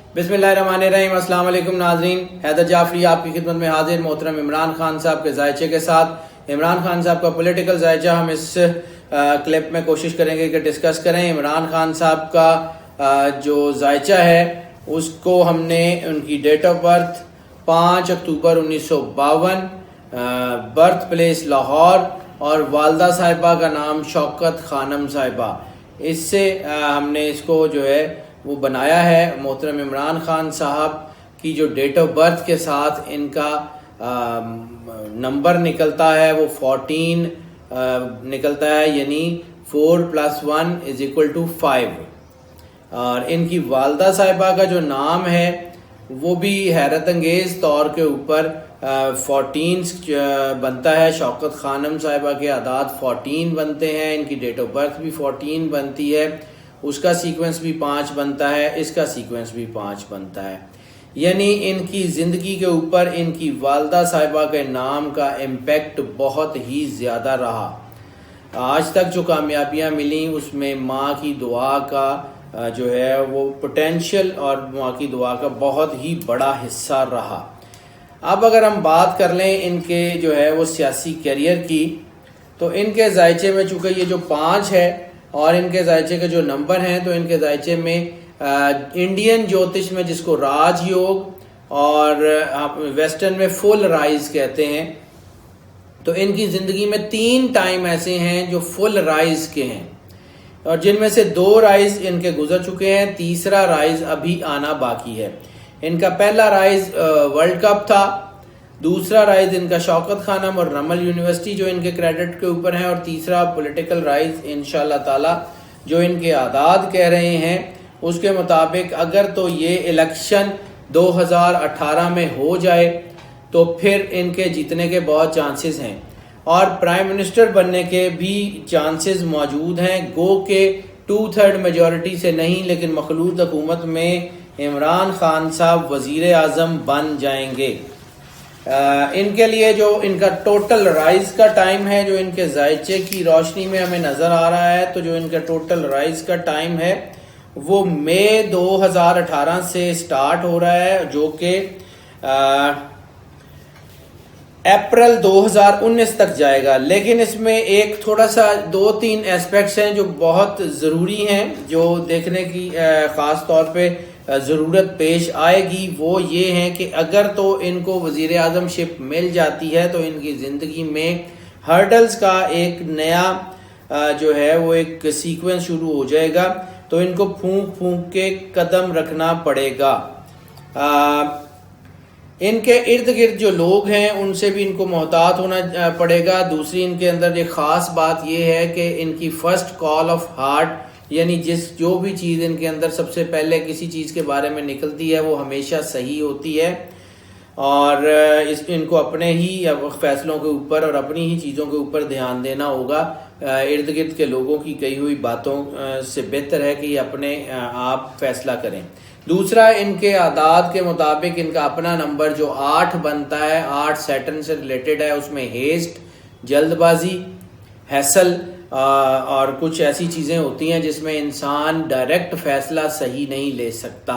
बिस्मिल्लाहिर्रहमानिर्रहीम। अस्सलाम वालेकुम नाज़रीन, हैदर जाफरी आपकी खिदमत में हाजिर मोहतरम इमरान खान साहब के जायचे के साथ। इमरान खान साहब का पॉलिटिकल जायचा हम इस क्लिप में कोशिश करेंगे कि डिस्कस करें। इमरान खान साहब का जो जायचा है उसको हमने उनकी डेट ऑफ बर्थ 5 अक्टूबर 1952, बर्थ प्लेस लाहौर और वालदा साहिबा का नाम शौकत खानम साहिबा, इससे हमने इसको जो है वो बनाया है। मोहतरम इमरान खान साहब की जो डेट ऑफ बर्थ के साथ इनका नंबर निकलता है वो 14 निकलता है, यानी 4 + 1 = 5। और इनकी वालदा साहिबा का जो नाम है वो भी हैरत अंगेज तौर के ऊपर 14 बनता है। शौकत खानम साहिबा के आदाद 14 बनते हैं, इनकी डेट ऑफ बर्थ भी 14 बनती है, उसका सीक्वेंस भी 5 बनता है, इसका सीक्वेंस भी 5 बनता है। यानी इनकी ज़िंदगी के ऊपर इनकी वालदा साहिबा के नाम का इम्पेक्ट बहुत ही ज़्यादा रहा। आज तक जो कामयाबियाँ मिली उसमें माँ की दुआ का जो है वो पोटेंशियल और माँ की दुआ का बहुत ही बड़ा हिस्सा रहा। अब अगर हम बात कर लें इनके जो है वो सियासी करियर की, तो इनके जायचे में चूँकि ये जो 5 है और इनके जायचे के जो नंबर हैं, तो इनके जायचे में इंडियन ज्योतिष में जिसको राजयोग और वेस्टर्न में फुल राइज कहते हैं, तो इनकी ज़िंदगी में 3 टाइम ऐसे हैं जो फुल राइज के हैं और जिनमें से 2 राइज इनके गुजर चुके हैं, तीसरा राइज अभी आना बाकी है। इनका पहला राइज वर्ल्ड कप था, दूसरा राइज इनका शौकत खानम और रमल यूनिवर्सिटी जो इनके क्रेडिट के ऊपर है, और तीसरा पॉलिटिकल राइज इंशाल्लाह ताला जो इनके आदाद कह रहे हैं उसके मुताबिक अगर तो ये इलेक्शन 2018 में हो जाए तो फिर इनके जीतने के बहुत चांसेस हैं और प्राइम मिनिस्टर बनने के भी चांसेस मौजूद हैं। गो के 2/3 मेजॉरिटी से नहीं, लेकिन मखलूत हुकूमत में इमरान खान साहब वजीर आज़म बन जाएंगे। इनके लिए जो इनका टोटल राइज का टाइम है जो इनके जायचे की रोशनी में हमें नज़र आ रहा है, तो जो इनका टोटल राइज का टाइम है वो मई 2018 से स्टार्ट हो रहा है, जो कि अप्रैल 2019 तक जाएगा। लेकिन इसमें एक थोड़ा सा 2-3 एस्पेक्ट्स हैं जो बहुत ज़रूरी हैं, जो देखने की ख़ास तौर पे ज़रूरत पेश आएगी। वो ये हैं कि अगर तो इनको वज़ीर आज़म शिप मिल जाती है तो इनकी ज़िंदगी में हर्डल्स का एक नया जो है वो एक सीक्वेंस शुरू हो जाएगा, तो इनको फूंक फूंक के कदम रखना पड़ेगा। इनके इर्द गिर्द जो लोग हैं उनसे भी इनको मोहतात होना पड़ेगा। दूसरी इनके अंदर एक ख़ास बात यह है कि इनकी फ़र्स्ट कॉल ऑफ हार्ट, यानी जो भी चीज़ इनके अंदर सबसे पहले किसी चीज़ के बारे में निकलती है वो हमेशा सही होती है और इनको अपने ही फैसलों के ऊपर और अपनी ही चीज़ों के ऊपर ध्यान देना होगा। इर्द गिर्द के लोगों की कही हुई बातों से बेहतर है कि अपने आप फैसला करें। दूसरा, इनके आदाद के मुताबिक इनका अपना नंबर जो 8 बनता है, 8 सैटर्न से रिलेटेड है, उसमें हेस्ट, जल्दबाजी, हैसल और कुछ ऐसी चीज़ें होती हैं जिसमें इंसान डायरेक्ट फैसला सही नहीं ले सकता।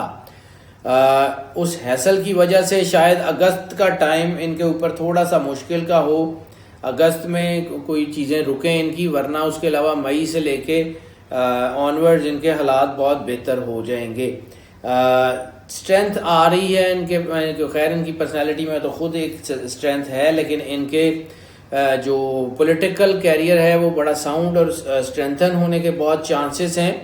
उस हैसल की वजह से शायद अगस्त का टाइम इनके ऊपर थोड़ा सा मुश्किल का हो, अगस्त में कोई चीज़ें रुकें इनकी, वरना उसके अलावा मई से लेके ऑनवर्ड्स इनके हालात बहुत बेहतर हो जाएंगे। स्ट्रेंथ आ रही है इनके, खैर इनकी पर्सनालिटी में तो खुद एक स्ट्रेंथ है, लेकिन इनके जो पॉलिटिकल कैरियर है वो बड़ा साउंड और स्ट्रेंथन होने के बहुत चांसेस हैं।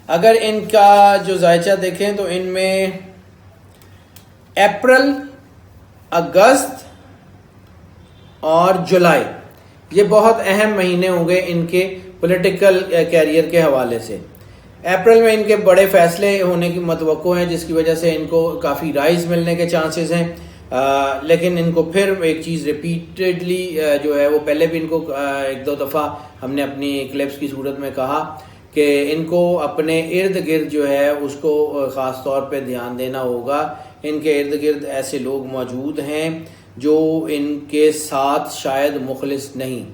अगर इनका जो जायचा देखें तो इनमें अप्रैल, अगस्त और जुलाई ये बहुत अहम महीने होंगे इनके पॉलिटिकल कैरियर के हवाले से। अप्रैल में इनके बड़े फैसले होने की मतवक्को हैं, जिसकी वजह से इनको काफ़ी राइज मिलने के चांसेस हैं। लेकिन इनको फिर एक चीज़ रिपीटेडली जो है वो पहले भी इनको 1-2 दफ़ा हमने अपनी क्लिप्स की सूरत में कहा कि इनको अपने इर्द गिर्द जो है उसको ख़ास तौर पे ध्यान देना होगा। इनके इर्द गिर्द ऐसे लोग मौजूद हैं जो इनके साथ शायद मुखलिस नहीं,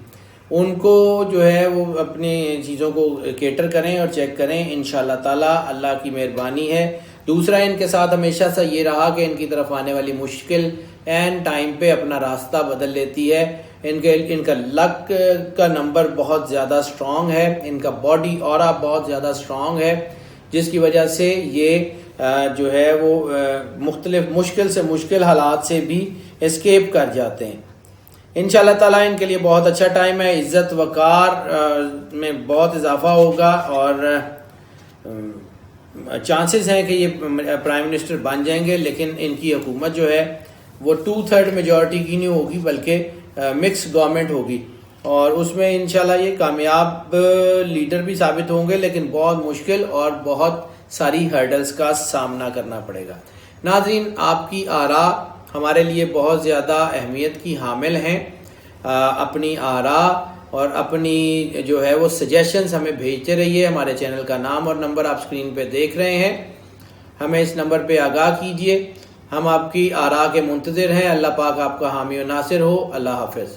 उनको जो है वो अपनी चीज़ों को केटर करें और चेक करें। इंशाल्लाह ताला अल्लाह की मेहरबानी है। दूसरा, इनके साथ हमेशा से ये रहा कि इनकी तरफ आने वाली मुश्किल एंड टाइम पे अपना रास्ता बदल लेती है। इनका लक का नंबर बहुत ज़्यादा स्ट्रॉन्ग है, इनका बॉडी ऑरा बहुत ज़्यादा स्ट्रॉन्ग है, जिसकी वजह से ये जो है वो मुख्तलिफ मुश्किल से मुश्किल हालात से भी एस्केप कर जाते हैं। इंशाल्लाह ताला इनके लिए बहुत अच्छा टाइम है। इज़्ज़त वकार में बहुत इजाफा होगा और चांसेस हैं कि ये प्राइम मिनिस्टर बन जाएंगे, लेकिन इनकी हुकूमत जो है वो 2/3 मेजॉरिटी की नहीं होगी, बल्कि मिक्स गवर्नमेंट होगी और उसमें इंशाल्लाह ये कामयाब लीडर भी साबित होंगे, लेकिन बहुत मुश्किल और बहुत सारी हर्डल्स का सामना करना पड़ेगा। नाज़रीन, आपकी आरा हमारे लिए बहुत ज़्यादा अहमियत की हामिल हैं। अपनी आरा और अपनी जो है वो सजेशंस हमें भेजते रहिए। हमारे चैनल का नाम और नंबर आप स्क्रीन पे देख रहे हैं, हमें इस नंबर पे आगाह कीजिए। हम आपकी आरा के मुंतज़िर हैं। अल्लाह पाक आपका हामी और नासिर हो। अल्लाह हाफ़िज़।